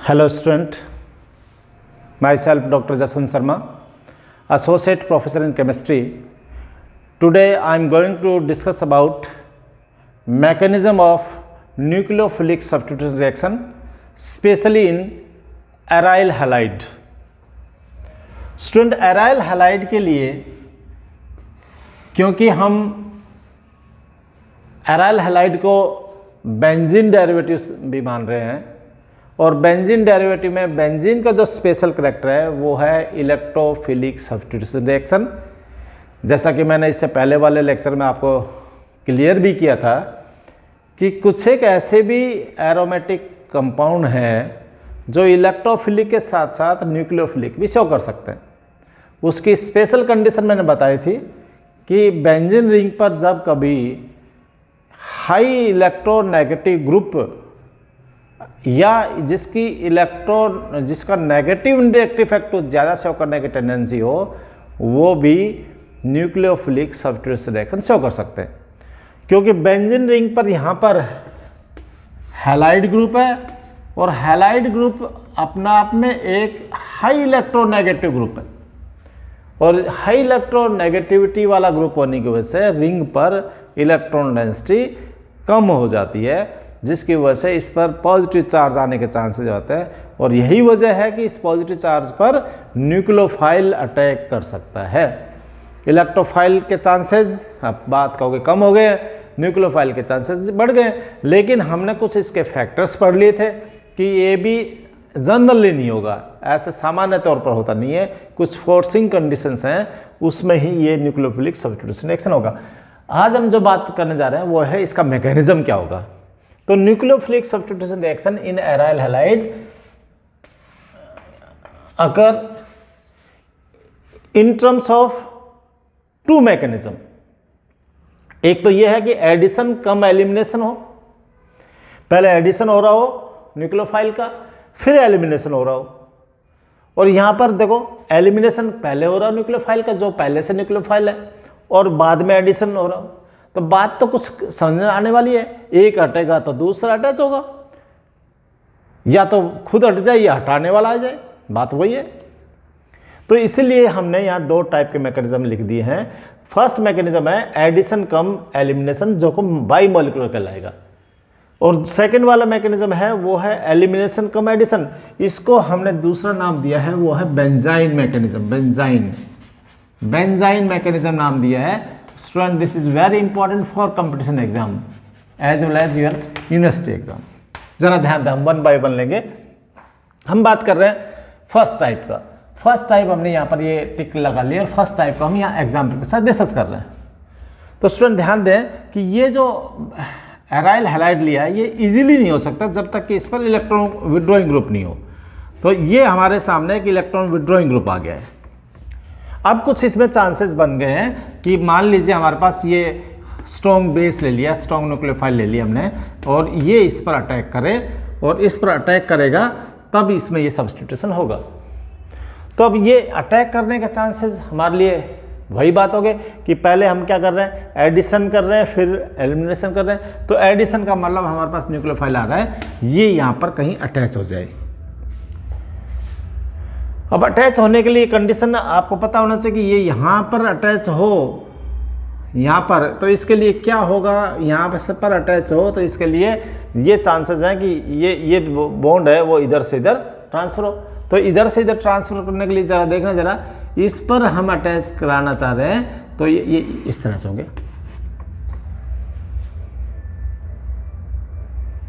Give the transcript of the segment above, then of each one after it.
Hello student, myself Dr. Jaswant Sharma, Associate Professor in Chemistry. Today I am going to discuss about mechanism of nucleophilic substitution reaction, especially in aryl halide. Student, aryl halide के लिए क्योंकि हम aryl halide को benzene derivative भी मान रहे हैं और बेंजीन डेरिवेटिव में बेंजीन का जो स्पेशल करैक्टर है वो है इलेक्ट्रोफिलिक सब्स्टिट्यूशन रिएक्शन। जैसा कि मैंने इससे पहले वाले लेक्चर में आपको क्लियर भी किया था कि कुछ एक ऐसे भी एरोमेटिक कंपाउंड हैं जो इलेक्ट्रोफिलिक के साथ साथ न्यूक्लियोफिलिक भी शो कर सकते हैं। उसकी स्पेशल कंडीशन मैंने बताई थी कि बेंजीन रिंग पर जब कभी हाई इलेक्ट्रोनेगेटिव ग्रुप या जिसका नेगेटिव इंडायरेक्ट इफेक्ट ज़्यादा शो करने की टेंडेंसी हो, वो भी न्यूक्लियोफिलिक सब्स्टिट्यूशन रिएक्शन शो कर सकते हैं। क्योंकि बेंजीन रिंग पर यहाँ पर हैलाइड ग्रुप है और हैलाइड ग्रुप अपना आप में एक हाई इलेक्ट्रोनेगेटिव ग्रुप है और हाई इलेक्ट्रोनेगेटिविटी वाला ग्रुप होने की वजह से रिंग पर इलेक्ट्रॉन डेंसिटी कम हो जाती है, जिसकी वजह से इस पर पॉजिटिव चार्ज आने के चांसेस होते हैं और यही वजह है कि इस पॉजिटिव चार्ज पर न्यूक्लियोफाइल अटैक कर सकता है। इलेक्ट्रोफाइल के चांसेस आप बात कहोगे कम हो गए, न्यूक्लियोफाइल के चांसेस बढ़ गए, लेकिन हमने कुछ इसके फैक्टर्स पढ़ लिए थे कि ये भी जनरली नहीं होगा, ऐसे सामान्य तौर पर होता नहीं है, कुछ फोर्सिंग कंडीशंस हैं उसमें ही ये न्यूक्लियोफिलिक सब्स्टिट्यूशन रिएक्शन होगा। आज हम जो बात करने जा रहे हैं वो है इसका मैकेनिज्म क्या होगा। तो nucleophilic substitution reaction in aryl halide occur in terms of to mechanism. एक तो यह है कि एडिशन कम एलिमिनेशन हो, पहले एडिशन हो रहा हो न्यूक्लियोफाइल का, फिर एलिमिनेशन हो रहा हो। और यहां पर देखो एलिमिनेशन पहले हो रहा हो न्यूक्लियोफाइल का जो पहले से न्यूक्लियोफाइल है और बाद में एडिशन हो रहा हो, तो बात तो कुछ समझ आने वाली है, एक हटेगा तो दूसरा अटैच होगा, या तो खुद हट जाए या हटाने वाला आ जाए, बात वही है। तो इसीलिए हमने यहाँ दो टाइप के मैकेनिज्म लिख दिए हैं। फर्स्ट मैकेनिज्म है एडिशन कम एलिमिनेशन, जो को बाई मॉलिक्यूलर कहलाएगा, और सेकंड वाला मैकेनिज्म है वो है एलिमिनेशन कम एडिशन, इसको हमने दूसरा नाम दिया है वो है बेंजाइन मैकेनिज्म। बेंजाइन मैकेनिज्म नाम दिया है। Student, this is very important for competition exam as well as your university exam. जरा ध्यान दें, हम वन बाय वन लेंगे। हम बात कर रहे हैं फर्स्ट टाइप का। फर्स्ट टाइप हमने यहाँ पर ये टिक लगा लिया और फर्स्ट टाइप को हम यहाँ एग्जाम्पल के साथ डिस्कस कर रहे हैं। तो स्टूडेंट ध्यान दें कि ये जो एराइल हैलाइड लिया है ये इजीली नहीं हो सकता जब तक कि इस पर इलेक्ट्रॉन विड्रॉइंग ग्रुप नहीं हो। तो ये हमारे सामने एक इलेक्ट्रॉन विड्रॉइंग ग्रुप आ गया है। अब कुछ इसमें चांसेस बन गए हैं कि मान लीजिए हमारे पास ये स्ट्रॉन्ग बेस ले लिया, स्ट्रॉन्ग न्यूक्लियोफाइल ले लिया हमने, और ये इस पर अटैक करे और इस पर अटैक करेगा, तब इसमें ये सब्स्टिट्यूशन होगा। तो अब ये अटैक करने का चांसेस हमारे लिए वही बात हो गई कि पहले हम क्या कर रहे हैं, एडिशन कर रहे हैं, फिर एलिमिनेशन कर रहे हैं। तो एडिशन का मतलब हमारे पास न्यूक्लियोफाइल आ रहा है, ये यहाँ पर कहीं अटैच हो जाए। अब अटैच होने के लिए कंडीशन आपको पता होना चाहिए कि ये यहाँ पर अटैच हो, यहाँ पर, तो इसके लिए क्या होगा, यहाँ पर अटैच हो तो इसके लिए ये चांसेस हैं कि ये बॉन्ड है वो इधर से इधर ट्रांसफर हो। तो इधर से इधर ट्रांसफर करने के लिए जरा देखना, जरा इस पर हम अटैच कराना चाह रहे हैं, तो ये इस तरह से हो गया।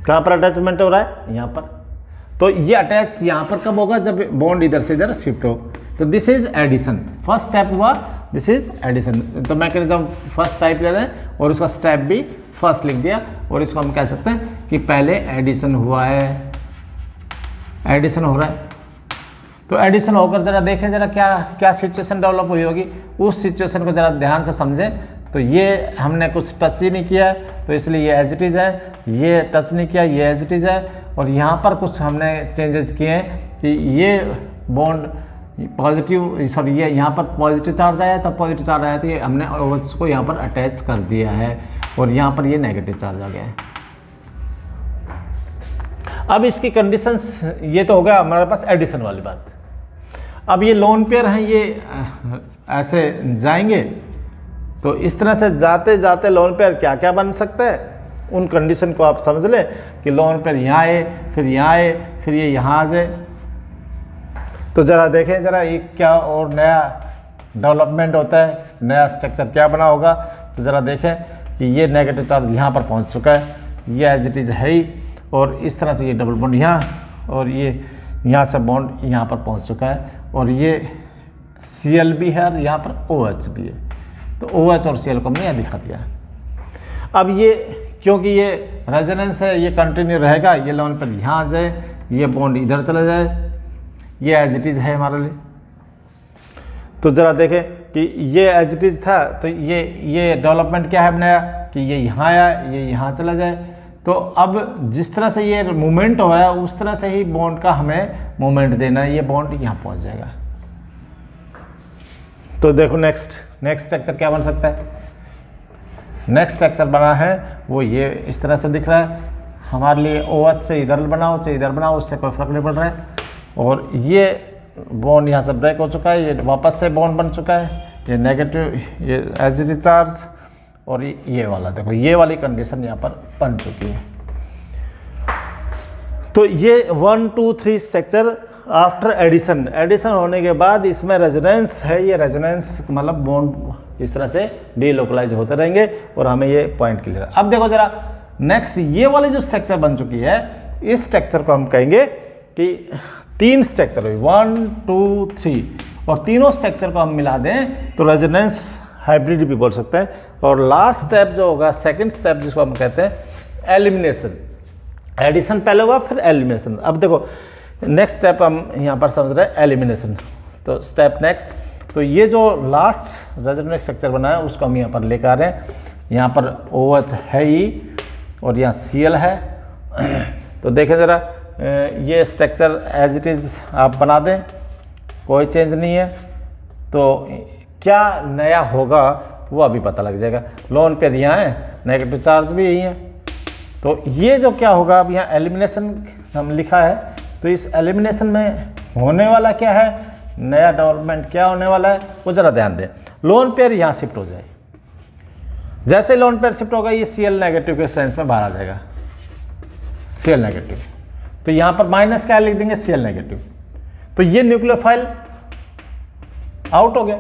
कहाँ पर अटैचमेंट हो रहा है, यहाँ पर। तो ये अटैच यहाँ पर कब होगा, जब बॉन्ड इधर से इधर शिफ्ट हो। तो this is addition, first step हुआ, दिस इज एडिशन। तो मैकेनिज्म फर्स्ट टाइप ले रहे हैं और उसका स्टेप भी फर्स्ट लिख दिया, और इसको हम कह सकते हैं कि पहले एडिशन हुआ है, एडिशन हो रहा है। तो एडिशन होकर जरा देखें, जरा क्या सिचुएशन डेवलप हुई होगी, उस सिचुएशन को जरा ध्यान से समझें। तो ये हमने कुछ टच ही नहीं किया तो इसलिए ये एज इट इज़ है, ये टच नहीं किया ये एज इट इज़ है, और यहाँ पर कुछ हमने चेंजेस किए हैं कि ये बॉन्ड पॉजिटिव, सॉरी ये यहाँ पर पॉजिटिव चार्ज आया था, पॉजिटिव चार्ज आया था, ये हमने उसको यहाँ पर अटैच कर दिया है, और यहाँ पर ये नेगेटिव चार्ज आ गया है। अब इसकी कंडीशंस, ये तो हो गया हमारे पास एडिशन वाली बात। अब ये लोन पेयर हैं, ये ऐसे जाएंगे, तो इस तरह से जाते जाते लोन पेयर क्या क्या बन सकता है, उन कंडीशन को आप समझ लें कि लोन पेयर यहाँ आए, फिर यहाँ आए, फिर ये यहाँ आ जाए। तो ज़रा देखें जरा ये क्या और नया डेवलपमेंट होता है, नया स्ट्रक्चर क्या बना होगा। तो ज़रा देखें कि ये नेगेटिव चार्ज यहाँ पर पहुँच चुका है, ये एज इट इज़ है ही, और इस तरह से ये डबल बॉन्ड यहाँ, और ये यहाँ से बॉन्ड यहाँ पर पहुँच चुका है, और ये Cl भी है और यहाँ पर OH भी है। तो OH और Cl को हमने यहाँ दिखा दिया। अब ये क्योंकि ये रेजोनेंस है, ये कंटिन्यू रहेगा, ये लोन पर यहाँ आ जाए, ये बॉन्ड इधर चला जाए, ये एज इट इज़ है हमारे लिए। तो ज़रा देखें कि ये एज इट इज़ था, तो ये डेवलपमेंट क्या है नया कि ये यहाँ आया, ये यहाँ चला जाए। तो अब जिस तरह से ये मूवमेंट हो रहा है उस तरह से ही बॉन्ड का हमें मूवमेंट देना है, ये बॉन्ड यहाँ पहुँच जाएगा। तो देखो नेक्स्ट स्ट्रक्चर क्या बन सकता है। नेक्स्ट स्ट्रक्चर बना है वो ये इस तरह से दिख रहा है हमारे लिए। OH से इधर बनाओ चाहे इधर बनाओ, उससे कोई फर्क नहीं पड़ रहा है। और ये बॉन्ड यहाँ से ब्रेक हो चुका है, ये वापस से बॉन्ड बन चुका है, ये नेगेटिव, ये एज इट इज चार्ज, और ये वाला देखो, ये वाली कंडीशन यहाँ पर बन चुकी है। तो ये 1 2 3 स्ट्रक्चर आफ्टर एडिशन होने के बाद इसमें रेजोनेंस है। ये रेजोनेंस मतलब बॉन्ड इस तरह से डीलोकलाइज होते रहेंगे और हमें ये पॉइंट क्लियर है। अब देखो जरा नेक्स्ट, ये वाली जो स्ट्रक्चर बन चुकी है, इस स्ट्रक्चर को हम कहेंगे कि 3 स्ट्रक्चर हुई, 1 2 3, और तीनों स्ट्रक्चर को हम मिला दें तो रेजोनेंस हाइब्रिड भी बोल सकते हैं। और लास्ट स्टेप जो होगा, सेकंड स्टेप जिसको हम कहते हैं एलिमिनेशन। एडिशन पहले हुआ, फिर एलिमिनेशन। अब देखो नेक्स्ट स्टेप हम यहाँ पर समझ रहे हैं एलिमिनेशन। तो स्टेप नेक्स्ट, तो ये जो लास्ट रेजोनेंस स्ट्रक्चर बना है उसको हम यहाँ पर लेकर आ रहे हैं। यहाँ पर OH है ही और यहाँ Cl है। तो देखें ज़रा, ये स्ट्रक्चर एज इट इज़ आप बना दें, कोई चेंज नहीं है। तो क्या नया होगा वो अभी पता लग जाएगा। लोन पेयर यहाँ है, नेगेटिव चार्ज भी यही है। तो ये जो क्या होगा, अब यहाँ एलिमिनेशन हम लिखा है, तो इस एलिमिनेशन में होने वाला क्या है, नया डेवलपमेंट क्या होने वाला है वो ज़रा ध्यान दें। लोन पेयर यहाँ शिफ्ट हो जाए, जैसे लोन पेयर शिफ्ट होगा ये Cl नेगेटिव के सेंस में बाहर आ जाएगा, Cl नेगेटिव। तो यहाँ पर माइनस क्या लिख देंगे, Cl नेगेटिव। तो ये न्यूक्लियोफाइल आउट हो गया।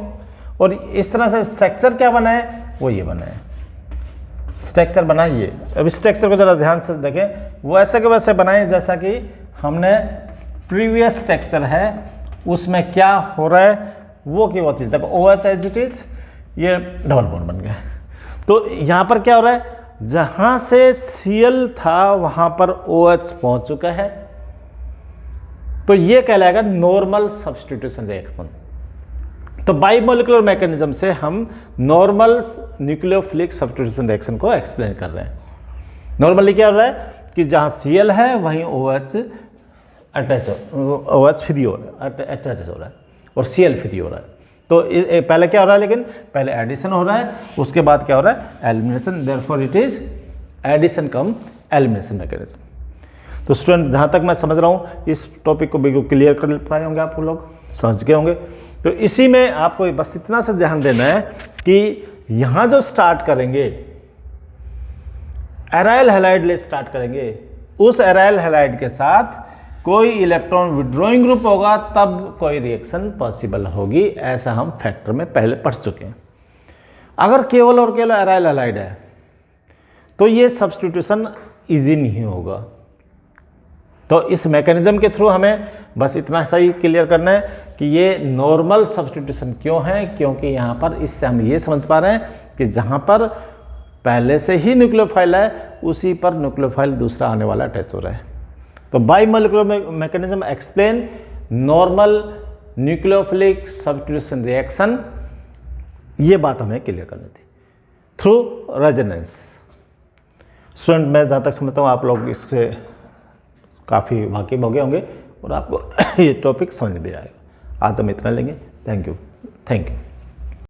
और इस तरह से स्ट्रक्चर क्या बना है, वो ये बना है, स्ट्रक्चर बना ये। अब इस स्ट्रक्चर को ज़रा ध्यान से देखें, वो ऐसे के वैसे बनाए जैसा कि हमने प्रीवियस स्ट्रक्चर है उसमें क्या हो रहा है वो की वो चीज़। देखो OH एज इट इज, ये डबल बॉन्ड बन गया। तो यहाँ पर क्या हो रहा है, जहाँ से Cl था वहाँ पर OH पहुँच चुका है। तो ये कहलाएगा नॉर्मल सब्स्टिट्यूशन रिएक्शन। तो बाइमोलिकुलर मैकेनिज्म से हम नॉर्मल न्यूक्लियोफिलिक सब्स्टिट्यूशन रिएक्शन को एक्सप्लेन कर रहे हैं। नॉर्मली क्या हो रहा है कि जहाँ Cl है वहीं OH अटैच OH फ्री हो रहा है, अटैच हो रहा है, और Cl फ्री हो रहा है। तो पहले क्या हो रहा है, लेकिन पहले एडिशन हो रहा है, उसके बाद क्या हो रहा है, elimination. Therefore it is addition cum elimination mechanism. तो स्टूडेंट, जहाँ तक मैं समझ रहा हूँ इस टॉपिक को बिल्कुल क्लियर कर पाए होंगे, आप लोग समझ गए होंगे। तो इसी में आपको बस इतना सा ध्यान देना है कि यहाँ जो स्टार्ट करेंगे, एराइल हैलाइड ले स्टार्ट करेंगे, उस एराइल हैलाइड के साथ कोई इलेक्ट्रॉन विड्रॉइंग ग्रुप होगा तब कोई रिएक्शन पॉसिबल होगी। ऐसा हम फैक्टर में पहले पढ़ चुके हैं। अगर केवल और केवल एराइल हैलाइड है तो ये सब्स्टिट्यूशन इजी नहीं होगा। तो इस मैकेनिज्म के थ्रू हमें बस इतना सही क्लियर करना है कि ये नॉर्मल सब्स्टिट्यूशन क्यों है, क्योंकि यहाँ पर इससे हम ये समझ पा रहे हैं कि जहाँ पर पहले से ही न्यूक्लियोफाइल है उसी पर न्यूक्लियोफाइल दूसरा आने वाला अटैच हो रहा है। तो bimolecular mechanism explain normal nucleophilic substitution reaction, ये बात हमें क्लियर करनी थी थ्रू रेजोनेंस। स्टूडेंट, मैं जहाँ तक समझता हूँ आप लोग इससे काफ़ी वाकिफ हो गए होंगे और आपको ये टॉपिक समझ में आएगा। आज हम इतना लेंगे। Thank you.